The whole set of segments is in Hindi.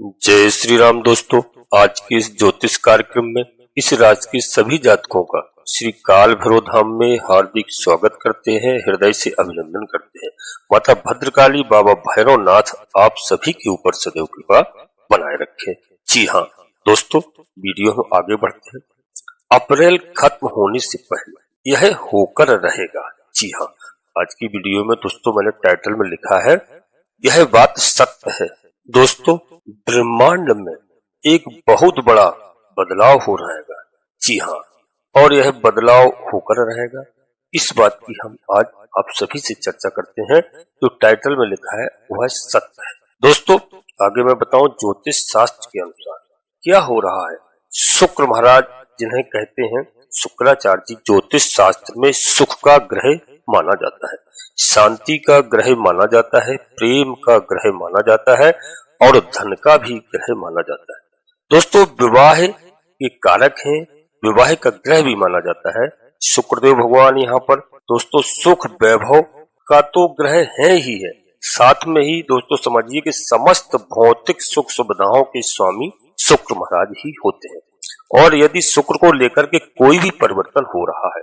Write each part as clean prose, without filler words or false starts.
जय श्री राम दोस्तों। आज के इस ज्योतिष कार्यक्रम में इस राशि के सभी जातकों का श्री काल भैरव धाम में हार्दिक स्वागत करते हैं, हृदय से अभिनंदन करते हैं। माता भद्रकाली, बाबा भैरवनाथ आप सभी के ऊपर सदैव कृपा बनाए रखें। जी हाँ दोस्तों, वीडियो में आगे बढ़ते हैं। अप्रैल खत्म होने से पहले यह होकर रहेगा। जी हाँ, आज की वीडियो में दोस्तों मैंने टाइटल में लिखा है यह बात सत्य है। दोस्तों, ब्रह्मांड में एक बहुत बड़ा बदलाव हो रहेगा। जी हाँ, और यह बदलाव होकर रहेगा, इस बात की हम आज आप सभी से चर्चा करते हैं। जो टाइटल में लिखा है वह सत्य है। दोस्तों, आगे मैं बताऊं ज्योतिष शास्त्र के अनुसार क्या हो रहा है। शुक्र महाराज, जिन्हें कहते हैं शुक्राचार्य जी, ज्योतिष शास्त्र में सुख का ग्रह माना जाता है, शांति का ग्रह माना जाता है, प्रेम का ग्रह माना जाता है और धन का भी ग्रह माना जाता है। दोस्तों, विवाह के कारक हैं, विवाह का ग्रह भी माना जाता है। शुक्रदेव भगवान यहाँ पर दोस्तों सुख वैभव का तो ग्रह है ही है, साथ में ही दोस्तों समझिए कि समस्त भौतिक सुख सुविधाओं के स्वामी शुक्र महाराज ही होते हैं। और यदि शुक्र को लेकर के कोई भी परिवर्तन हो रहा है,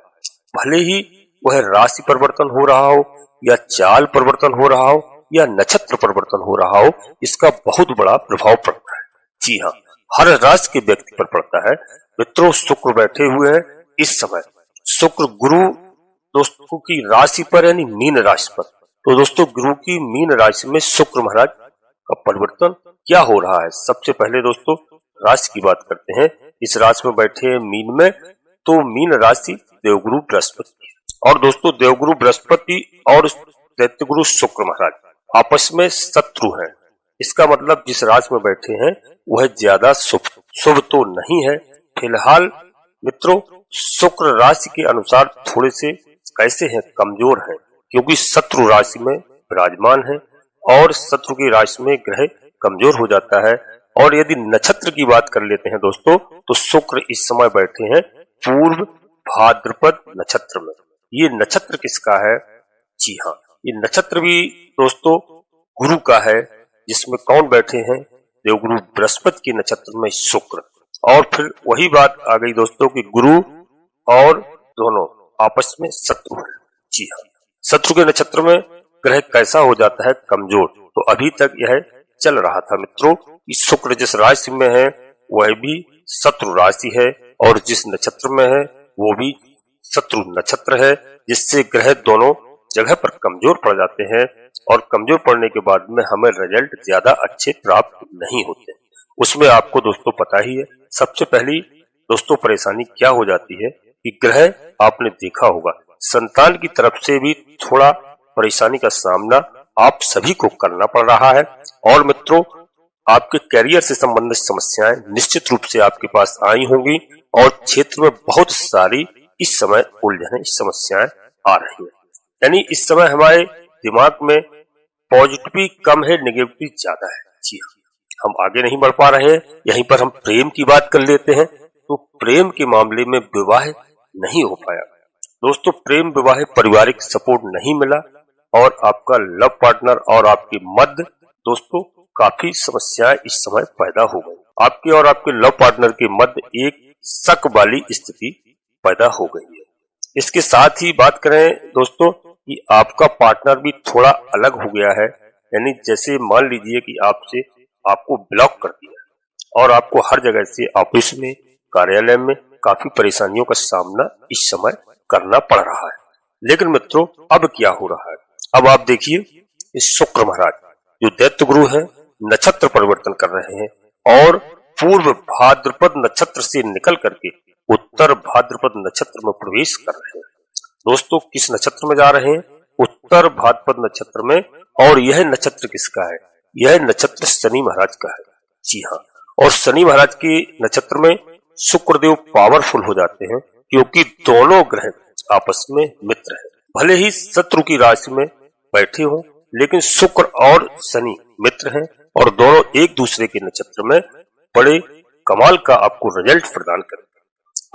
भले ही वह राशि परिवर्तन हो रहा हो या चाल परिवर्तन हो रहा हो या नक्षत्र परिवर्तन हो रहा हो, इसका बहुत बड़ा प्रभाव पड़ता है। जी हाँ, हर राशि के व्यक्ति पर पड़ता है। मित्रों, शुक्र बैठे हुए हैं इस समय, शुक्र गुरु दोस्तों की राशि पर यानी मीन राशि पर। तो दोस्तों, गुरु की मीन राशि में शुक्र महाराज का परिवर्तन क्या हो रहा है। सबसे पहले दोस्तों राशि की बात करते हैं। इस राशि में बैठे हैं मीन में, तो मीन राशि देवगुरु बृहस्पति, और दोस्तों देवगुरु बृहस्पति और दैत्य गुरु शुक्र महाराज आपस में शत्रु हैं। इसका मतलब जिस राशि में बैठे हैं वह ज्यादा शुभ तो नहीं है। फिलहाल मित्रों, शुक्र राशि के अनुसार थोड़े से कैसे हैं, कमजोर हैं, क्योंकि शत्रु राशि में विराजमान है और शत्रु की राशि में ग्रह कमजोर हो जाता है। और यदि नक्षत्र की बात कर लेते हैं दोस्तों, तो शुक्र इस समय बैठे हैं पूर्व भाद्रपद नक्षत्र में। ये नक्षत्र किसका है? जी हाँ, ये नक्षत्र भी दोस्तों गुरु का है, जिसमें कौन बैठे हैं? देवगुरु बृहस्पति के नक्षत्र में शुक्र। और फिर वही बात आ गई दोस्तों कि गुरु और दोनों आपस में शत्रु है। जी हाँ, शत्रु के नक्षत्र में ग्रह कैसा हो जाता है? कमजोर। तो अभी तक यह चल रहा था मित्रों कि शुक्र जिस राशि में है वह भी शत्रु राशि है, और जिस नक्षत्र में है वो भी शत्रु नक्षत्र है, जिससे ग्रह दोनों जगह पर कमजोर पड़ जाते हैं। और कमजोर पड़ने के बाद में हमें रिजल्ट ज्यादा अच्छे प्राप्त नहीं होते। उसमें आपको दोस्तों पता ही है, सबसे पहली दोस्तों परेशानी क्या हो जाती है कि ग्रह आपने देखा होगा संतान की तरफ से भी थोड़ा परेशानी का सामना आप सभी को करना पड़ रहा है। और मित्रों, आपके कैरियर से संबंधित समस्याएं निश्चित रूप से आपके पास आई होंगी, और क्षेत्र में बहुत सारी इस समय उलझने समस्याएं आ रही हैं। यानी इस समय हमारे दिमाग में पॉजिटिविटी कम है, नेगेटिविटी ज्यादा है। जी हाँ, हम आगे नहीं बढ़ पा रहे हैं। यहीं पर हम प्रेम की बात कर लेते हैं। तो प्रेम के मामले में विवाह नहीं हो पाया दोस्तों, प्रेम विवाह पारिवारिक सपोर्ट नहीं मिला, और आपका लव पार्टनर और आपके मध्य दोस्तों काफी समस्याएं इस समय पैदा हो गई। आपके और आपके लव पार्टनर के मध्य एक शक वाली स्थिति पैदा हो गई है। इसके साथ ही बात करें दोस्तों कि आपका पार्टनर भी थोड़ा अलग हो गया है। यानी जैसे मान लीजिए कि आपको ब्लॉक कर दिया और आपको हर जगह से ऑफिस में, कार्यालय में काफी परेशानियों का सामना इस समय करना पड़ रहा है। लेकिन मित्रों, अब क्या हो रहा है? अब आप देखिए, इस शुक्र महाराज जो दैत्य गुरु है नक्षत्र परिवर्तन कर रहे हैं और पूर्व भाद्रपद नक्षत्र से निकल करके उत्तर भाद्रपद नक्षत्र में प्रवेश कर रहे हैं। दोस्तों, किस नक्षत्र में जा रहे हैं? उत्तर भाद्रपद नक्षत्र में। और यह नक्षत्र किसका है? यह नक्षत्र शनि महाराज का है। जी हाँ, और शनि महाराज के नक्षत्र में शुक्रदेव पावरफुल हो जाते हैं, क्योंकि दोनों ग्रह आपस में मित्र हैं। भले ही शत्रु की राशि में बैठे हों, लेकिन शुक्र और शनि मित्र हैं और दोनों एक दूसरे के नक्षत्र में बड़े कमाल का आपको रिजल्ट प्रदान करेंगे।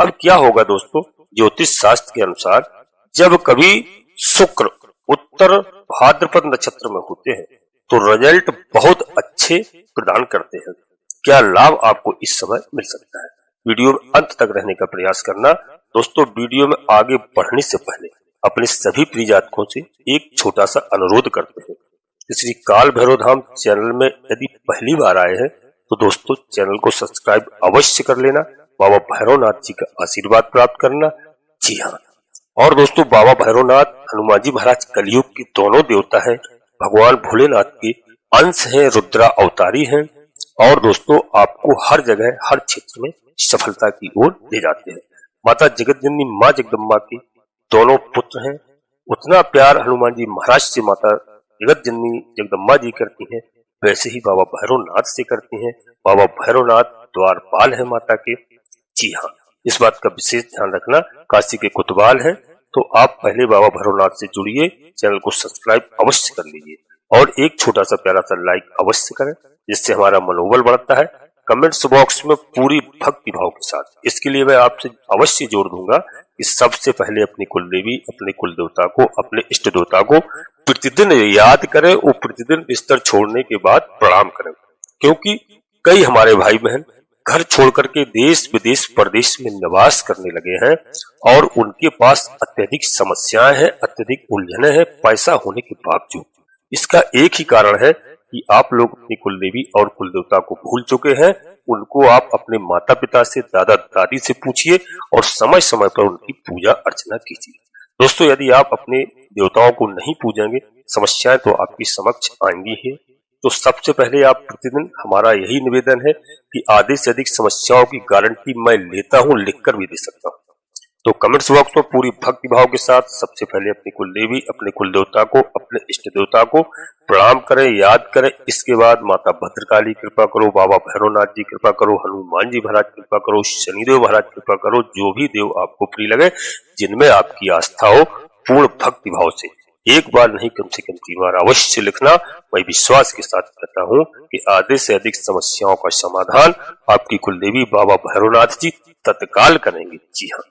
अब क्या होगा दोस्तों, ज्योतिष शास्त्र के अनुसार जब कभी शुक्र उत्तर भाद्रपद नक्षत्र में होते हैं तो रिजल्ट बहुत अच्छे प्रदान करते हैं। क्या लाभ आपको इस समय मिल सकता है। वीडियो में अंत तक रहने का प्रयास करना। दोस्तों, वीडियो में आगे बढ़ने से पहले अपने सभी प्रिय जातकों से एक छोटा सा अनुरोध करते हैं। श्री काल भैरव धाम चैनल में यदि पहली बार आए हैं तो दोस्तों चैनल को सब्सक्राइब अवश्य कर लेना, बाबा भैरवनाथ जी का आशीर्वाद प्राप्त करना। जी हाँ, और दोस्तों बाबा भैरवनाथ हनुमान जी महाराज कलयुग के दोनों देवता हैं, भगवान भोलेनाथ के अंश हैं, रुद्रा अवतारी हैं और दोस्तों आपको हर जगह हर क्षेत्र में सफलता की ओर ले जाते हैं। माता जगतजननी माँ जगदम्बा के दोनों पुत्र हैं। उतना प्यार हनुमान जी महाराज से माता जगतजननी जगदम्बा जी करती हैं, वैसे ही बाबा भैरवनाथ से करती हैं। बाबा भैरवनाथ द्वारपाल है माता के। जी हाँ, इस बात का विशेष ध्यान रखना, काशी के कोतवाल हैं, तो आप पहले बाबा भैरवनाथ से जुड़िए, चैनल को सब्सक्राइब अवश्य कर लीजिए और एक छोटा सा प्यारा सा लाइक अवश्य करें, जिससे हमारा मनोबल बढ़ता है। कमेंट्स बॉक्स में पूरी भक्ति भाव के साथ, इसके लिए मैं आपसे अवश्य जोड़ दूंगा कि सबसे पहले अपनी कुल देवी, अपने कुल देवता को, अपने इष्ट देवता को प्रतिदिन याद करें और प्रतिदिन बिस्तर छोड़ने के बाद प्रणाम करें, क्योंकि कई हमारे भाई बहन घर छोड़ करके देश विदेश परदेश में निवास करने लगे हैं और उनके पास अत्यधिक समस्याएं हैं, अत्यधिक उलझने हैं पैसा होने के बावजूद। इसका एक ही कारण है कि आप लोग अपनी कुल देवी और कुल देवता को भूल चुके हैं। उनको आप अपने माता पिता से, दादा दादी से पूछिए और समय समय पर उनकी पूजा अर्चना कीजिए। दोस्तों, यदि आप अपने देवताओं को नहीं पूजेंगे, समस्याएं तो आपकी समक्ष आएंगी ही। तो सबसे पहले आप प्रतिदिन, हमारा यही निवेदन है कि आधे से अधिक समस्याओं की गारंटी मैं लेता हूं, लिखकर भी दे सकता हूं। तो कमेंट्स बॉक्स में पूरी भक्ति भाव के साथ सबसे पहले अपनी कुल देवी, अपने कुल देवता को, अपने इष्ट देवता को प्रणाम करें, याद करें। इसके बाद माता भद्रकाली कृपा करो, बाबा भैरवनाथ जी कृपा करो, हनुमान जी महाराज कृपा करो, शनिदेव महाराज कृपा करो, जो भी देव आपको प्रिय लगे, जिनमें आपकी आस्था हो, पूर्ण भक्ति भाव से एक बार नहीं कम से कम 3 बार अवश्य लिखना। मैं विश्वास के साथ कहता हूँ कि आधे से अधिक समस्याओं का समाधान आपकी कुल देवी बाबा भैरवनाथ जी तत्काल करेंगे। जी हाँ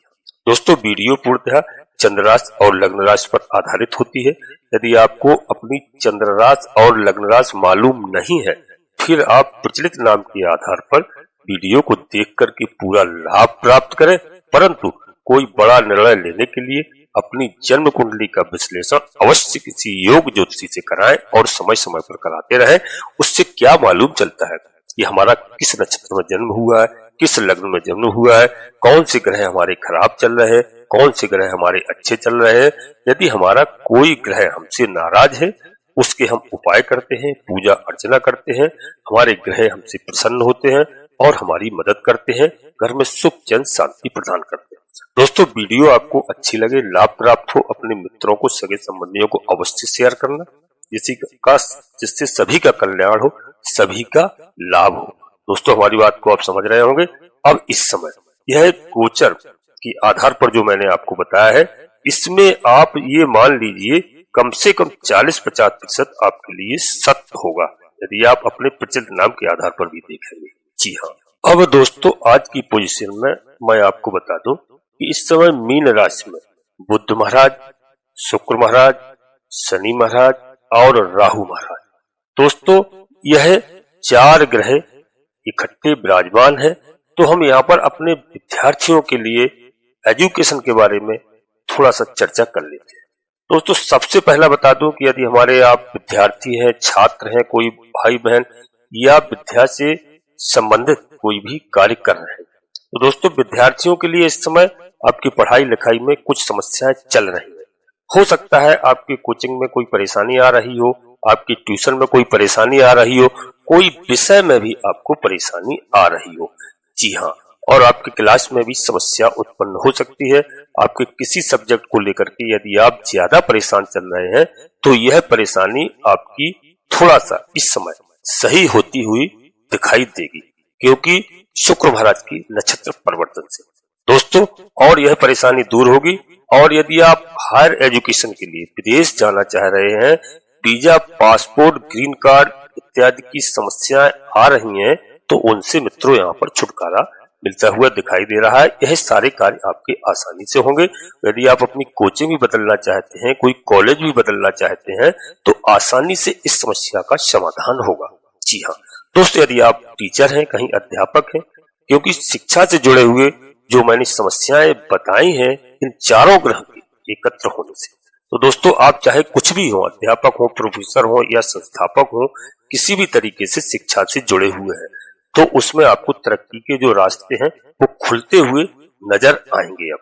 दोस्तों, वीडियो पूर्णतः चंद्र राशि और लग्न राशि पर आधारित होती है। यदि आपको अपनी चंद्र राशि और लग्न राशि मालूम नहीं है, फिर आप प्रचलित नाम के आधार पर वीडियो को देख करके पूरा लाभ प्राप्त करें, परंतु कोई बड़ा निर्णय लेने के लिए अपनी जन्म कुंडली का विश्लेषण अवश्य किसी योग ज्योतिषी से कराएं और समय समय पर कराते रहें। उससे क्या मालूम चलता है कि हमारा किस नक्षत्र में जन्म हुआ है, किस लग्न में जन्म हुआ है, कौन से ग्रह हमारे खराब चल रहे हैं, कौन से ग्रह हमारे अच्छे चल रहे हैं। यदि हमारा कोई ग्रह हमसे नाराज है, उसके हम उपाय करते हैं, पूजा अर्चना करते हैं, हमारे ग्रह हमसे प्रसन्न होते हैं और हमारी मदद करते हैं, घर में सुख चैन शांति प्रदान करते हैं। दोस्तों, वीडियो आपको अच्छी लगे, लाभ प्राप्त हो, अपने मित्रों को, सगे संबंधियों को अवश्य शेयर करना, जिससे सभी का कल्याण हो, सभी का लाभ हो। दोस्तों, हमारी बात को आप समझ रहे होंगे। अब इस समय यह गोचर के आधार पर जो मैंने आपको बताया है, इसमें आप ये मान लीजिए कम से कम 40-50% आपके लिए सत्य होगा, यदि आप अपने प्रचलित नाम के आधार पर भी देखेंगे। जी हाँ, अब दोस्तों आज की पोजीशन में मैं आपको बता दूं कि इस समय मीन राशि में बुध महाराज, शुक्र महाराज, शनि महाराज और राहु महाराज, दोस्तों यह 4 ग्रह इकट्ठे विराजमान है। तो हम यहाँ पर अपने विद्यार्थियों के लिए एजुकेशन के बारे में थोड़ा सा चर्चा कर लेते हैं। दोस्तों, सबसे पहला बता दूं कि यदि हमारे आप विद्यार्थी हैं, छात्र हैं, कोई भाई बहन या विद्या से संबंधित कोई भी कार्य कर रहे हैं, तो दोस्तों विद्यार्थियों के लिए इस समय आपकी पढ़ाई लिखाई में कुछ समस्याएं चल रही हैं। हो सकता है आपकी कोचिंग में कोई परेशानी आ रही हो, आपकी ट्यूशन में कोई परेशानी आ रही हो, कोई विषय में भी आपको परेशानी आ रही हो। जी हाँ, और आपके क्लास में भी समस्या उत्पन्न हो सकती है। आपके किसी सब्जेक्ट को लेकर के यदि आप ज्यादा परेशान चल रहे हैं, तो यह परेशानी आपकी थोड़ा सा इस समय सही होती हुई दिखाई देगी, क्योंकि शुक्र महाराज की नक्षत्र परिवर्तन से दोस्तों, और यह परेशानी दूर होगी। और यदि आप हायर एजुकेशन के लिए विदेश जाना चाह रहे हैं, वीजा, पासपोर्ट, ग्रीन कार्ड इत्यादि की समस्याएं आ रही हैं, तो उनसे मित्रों यहाँ पर छुटकारा मिलता हुआ दिखाई दे रहा है। यह सारे कार्य आपके आसानी से होंगे। यदि आप अपनी कोचिंग भी बदलना चाहते हैं, कोई कॉलेज भी बदलना चाहते हैं, तो आसानी से इस समस्या का समाधान होगा। जी हाँ दोस्तों, यदि आप टीचर हैं, कहीं अध्यापक हैं, क्योंकि शिक्षा से जुड़े हुए जो मैंने समस्याएं बताई हैं इन चारों ग्रह के एकत्र होने से, तो दोस्तों आप चाहे कुछ भी हो, अध्यापक हो, प्रोफेसर हो या संस्थापक हो, किसी भी तरीके से शिक्षा से जुड़े हुए हैं, तो उसमें आपको तरक्की के जो रास्ते हैं वो खुलते हुए नजर आएंगे अब,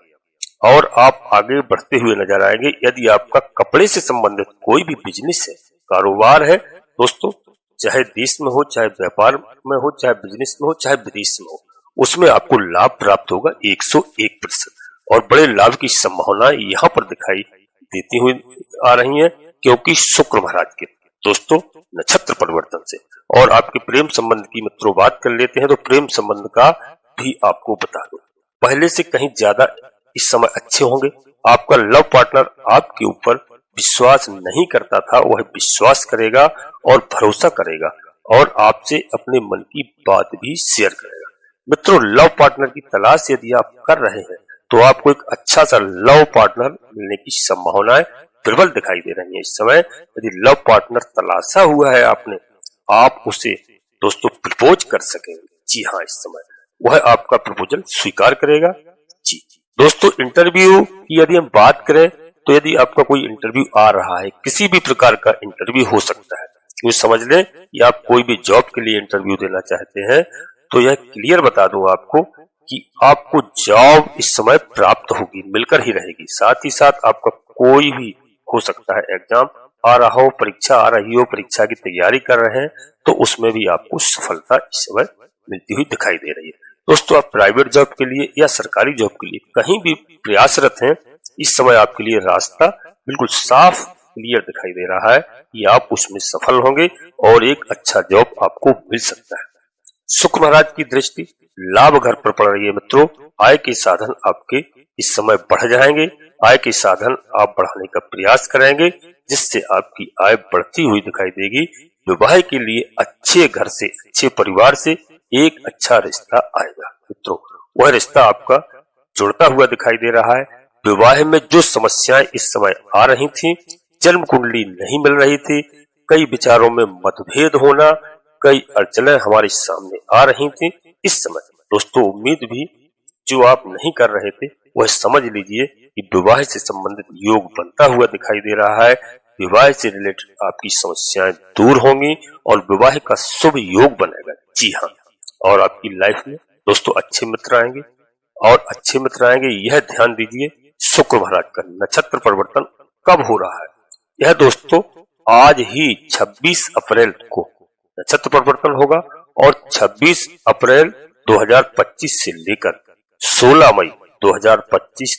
और आप आगे बढ़ते हुए नजर आएंगे। यदि आपका कपड़े से संबंधित कोई भी बिजनेस है, कारोबार है दोस्तों, चाहे देश में हो, चाहे व्यापार में हो, चाहे बिजनेस में हो, चाहे विदेश में हो, उसमें आपको लाभ प्राप्त होगा 101%, और बड़े लाभ की संभावना यहाँ पर दिखाई देती हुई आ रही है, क्योंकि शुक्र महाराज के दोस्तों नक्षत्र परिवर्तन से। और आपके प्रेम संबंध की मित्रों बात कर लेते हैं, तो प्रेम संबंध का भी आपको बता दो, पहले से कहीं ज्यादा इस समय अच्छे होंगे। आपका लव पार्टनर आपके ऊपर विश्वास नहीं करता था, वह विश्वास करेगा और भरोसा करेगा, और आपसे अपने मन की बात भी शेयर करेगा। मित्रों, लव पार्टनर की तलाश यदि आप कर रहे हैं तो आपको एक अच्छा सा लव पार्टनर मिलने की संभावनाएं प्रबल दिखाई दे रही है इस समय। यदि लव पार्टनर तलाशा हुआ है आपने, आप उसे दोस्तों प्रपोज कर सकेंगे। जी हाँ, इस समय वह आपका प्रपोजल स्वीकार करेगा। जी दोस्तों, इंटरव्यू की यदि हम बात करें, तो यदि आपका कोई इंटरव्यू आ रहा है, किसी भी प्रकार का इंटरव्यू हो सकता है, तो समझ लें कि आप कोई भी जॉब के लिए इंटरव्यू देना चाहते हैं, तो यह क्लियर बता दूं आपको कि आपको जॉब इस समय प्राप्त होगी, मिलकर ही रहेगी। साथ ही साथ आपका कोई भी हो सकता है एग्जाम आ रहा हो, परीक्षा आ रही हो, परीक्षा की तैयारी कर रहे हैं, तो उसमें भी आपको सफलता इस समय मिलती हुई दिखाई दे रही है। दोस्तों, आप प्राइवेट जॉब के लिए या सरकारी जॉब के लिए कहीं भी प्रयासरत हैं, इस समय आपके लिए रास्ता बिल्कुल साफ क्लियर दिखाई दे रहा है कि आप उसमें सफल होंगे और एक अच्छा जॉब आपको मिल सकता है। शुक्र महाराज की दृष्टि लाभ घर पर पड़ रही है मित्रों। आय के साधन आपके इस समय बढ़ जाएंगे। आय के साधन आप बढ़ाने का प्रयास करेंगे, जिससे आपकी आय बढ़ती हुई दिखाई देगी। विवाह के लिए अच्छे घर से, अच्छे परिवार से एक अच्छा रिश्ता आएगा मित्रों। वह रिश्ता आपका जुड़ता हुआ दिखाई दे रहा है। विवाह में जो समस्याएं इस समय आ रही थी, जन्म कुंडली नहीं मिल रही थी, कई विचारों में मतभेद होना, कई अड़चनें हमारे सामने आ रही थी, इस समय दोस्तों उम्मीद भी जो आप नहीं कर रहे थे, वह समझ लीजिए कि विवाह से संबंधित योग बनता हुआ दिखाई दे रहा है। विवाह से रिलेटेड आपकी समस्याएं दूर होंगी और विवाह का शुभ योग बनेगा। जी हाँ, और आपकी लाइफ में दोस्तों अच्छे मित्र आएंगे, और अच्छे मित्र आएंगे यह ध्यान दीजिए। शुक्र महाराज का नक्षत्र परिवर्तन कब हो रहा है? यह दोस्तों आज ही 26 अप्रैल को नक्षत्र परिवर्तन होगा, और 26 अप्रैल 2025 से लेकर 16 मई 2025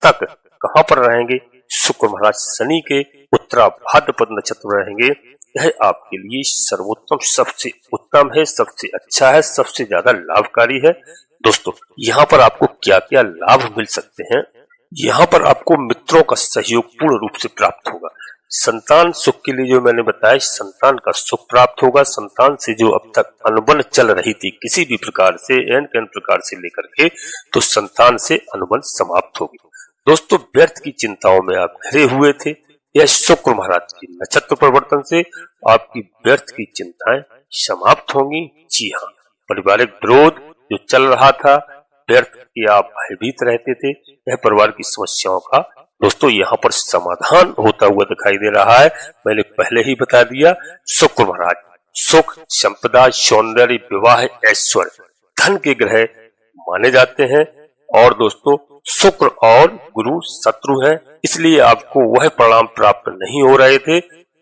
तक कहां पर रहेंगे? शुक्र महाराज शनि के उत्तरा भाद्रपद नक्षत्र में रहेंगे। यह आपके लिए सर्वोत्तम, सबसे उत्तम है, सबसे अच्छा है, सबसे ज्यादा लाभकारी है। दोस्तों, यहाँ पर आपको क्या क्या लाभ मिल सकते हैं? यहाँ पर आपको मित्रों का सहयोग पूर्ण रूप से प्राप्त होगा। संतान सुख के लिए जो मैंने बताया, संतान का सुख प्राप्त होगा। संतान से जो अब तक अनुबंध चल रही थी किसी भी प्रकार से, एन प्रकार से लेकर के, तो संतान से अनुबंध समाप्त होगी। दोस्तों, व्यर्थ की चिंताओं में आप घिरे हुए थे, यह शुक्र महाराज की नक्षत्र परिवर्तन से आपकी व्यर्थ की चिंताएं समाप्त होंगी। जी हाँ, पारिवारिक विरोध जो चल रहा था, व्यर्थ की आप भयभीत रहते थे, यह परिवार की समस्याओं का दोस्तों यहाँ पर समाधान होता हुआ दिखाई दे रहा है। मैंने पहले ही बता दिया, शुक्र महाराज सुख, संपदा, सौंदर्य, विवाह, ऐश्वर्य, धन के ग्रह माने जाते हैं। और दोस्तों, शुक्र और गुरु शत्रु हैं, इसलिए आपको वह परिणाम प्राप्त नहीं हो रहे थे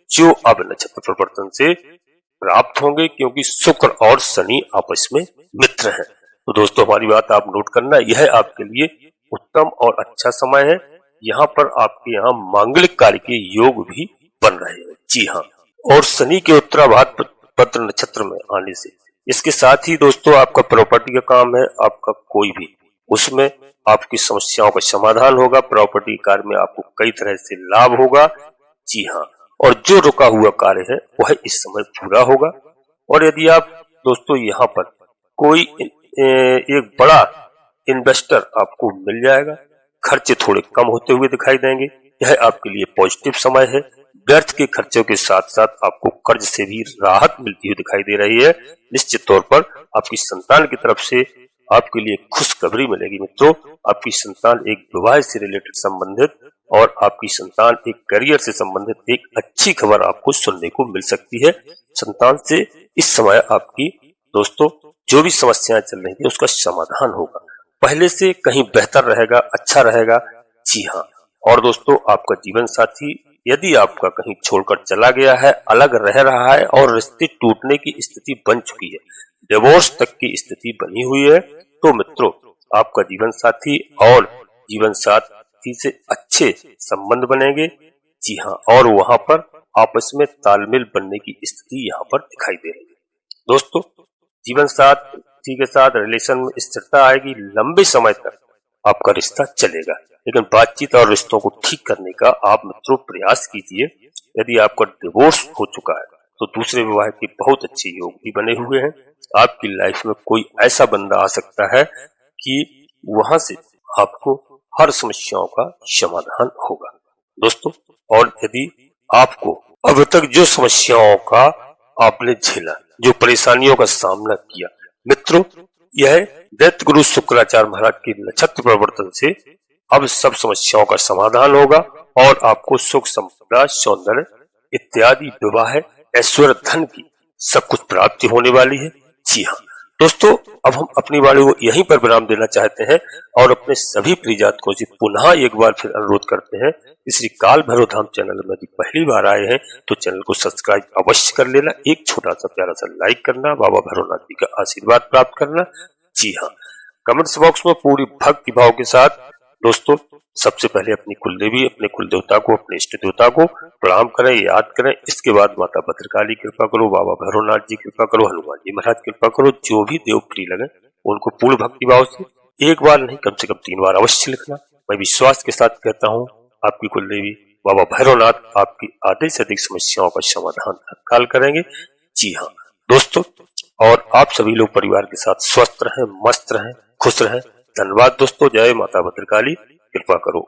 जो अब नक्षत्र परिवर्तन से प्राप्त होंगे, क्योंकि शुक्र और शनि आपस में मित्र हैं। तो दोस्तों, हमारी बात आप नोट करना, यह आपके लिए उत्तम और अच्छा समय है। यहाँ पर आपके यहाँ मांगलिक कार्य के योग भी बन रहे हैं। जी हाँ, और शनि के उत्तराभाद्र पत्र नक्षत्र में आने से, इसके साथ ही दोस्तों आपका प्रॉपर्टी का काम है, आपका कोई भी, उसमें आपकी समस्याओं का समाधान होगा। प्रॉपर्टी कार्य में आपको कई तरह से लाभ होगा। जी हाँ, और जो रुका हुआ कार्य है वह इस समय पूरा होगा। और यदि आप दोस्तों यहाँ पर कोई एक बड़ा इन्वेस्टर आपको मिल जाएगा, खर्चे थोड़े कम होते हुए दिखाई देंगे। यह आपके लिए पॉजिटिव समय है। व्यर्थ के खर्चों के साथ साथ आपको कर्ज से भी राहत मिलती हुई दिखाई दे रही है। निश्चित तौर पर आपकी संतान की तरफ से आपके लिए खुशखबरी मिलेगी मित्रों। आपकी संतान एक विवाह से रिलेटेड संबंधित और आपकी संतान एक करियर से संबंधित एक अच्छी खबर आपको सुनने को मिल सकती है। संतान से इस समय आपकी दोस्तों जो भी समस्याएं चल रही थी उसका समाधान होगा, पहले से कहीं बेहतर रहेगा, अच्छा रहेगा। जी हाँ, और दोस्तों आपका जीवन साथी यदि आपका कहीं छोड़कर चला गया है, अलग रह रहा है और रिश्ते टूटने की स्थिति बन चुकी है, डिवोर्स तक की स्थिति बनी हुई है, तो मित्रों आपका जीवन साथी और जीवन साथी से अच्छे संबंध बनेंगे। जी हाँ, और वहां पर आपस में तालमेल बनने की स्थिति यहाँ पर दिखाई दे रही है। दोस्तों जीवन साथी के साथ रिलेशन में स्थिरता आएगी, लंबे समय तक आपका रिश्ता चलेगा, लेकिन बातचीत और रिश्तों को ठीक करने का आप मित्रों प्रयास कीजिए। यदि आपका डिवोर्स हो चुका है तो दूसरे विवाह के बहुत अच्छे योग भी बने हुए हैं। आपकी लाइफ में कोई ऐसा बंदा आ सकता है कि वहां से आपको हर समस्याओं का समाधान होगा दोस्तों। और यदि आपको अब तक जो समस्याओं का आपने झेला, जो परेशानियों का सामना किया मित्रों, यह दैत्य गुरु शुक्राचार्य महाराज के नक्षत्र परिवर्तन से अब सब समस्याओं का समाधान होगा और आपको सुख संपदा सौंदर्य इत्यादि विवाह ऐश्वर्य धन की सब कुछ प्राप्ति होने वाली है। जी हाँ दोस्तों, अब हम अपनी वाणी को यहीं पर विराम देना चाहते हैं और अपने सभी प्रिय जातकों से पुनः एक बार फिर अनुरोध करते हैं, श्री काल भैरव धाम चैनल में यदि पहली बार आए हैं तो चैनल को सब्सक्राइब अवश्य कर लेना, एक छोटा सा प्यारा सा लाइक करना, बाबा भैरवनाथ जी का आशीर्वाद प्राप्त करना। जी हाँ, कमेंट्स बॉक्स में पूरी भक्ति भाव के साथ दोस्तों सबसे पहले अपनी कुलदेवी, अपने कुल देवता को, अपने इष्ट देवता को प्रणाम करें, याद करें। इसके बाद माता भद्रकाली कृपा करो, बाबा भैरवनाथ जी कृपा करो, हनुमान जी महाराज कृपा करो। जो भी देव प्रिय लगे उनको पूर्ण भक्ति भाव से एक बार नहीं कम से कम 3 बार अवश्य लिखना। मैं विश्वास के साथ कहता हूँ आपकी कुलदेवी बाबा भैरवनाथ आपकी आधे से अधिक समस्याओं का समाधान तत्काल करेंगे। जी हाँ दोस्तों, और आप सभी लोग परिवार के साथ स्वस्थ रहें, मस्त रहें, खुश रहें। धन्यवाद दोस्तों। जय माता भद्रकाली, कृपा करो।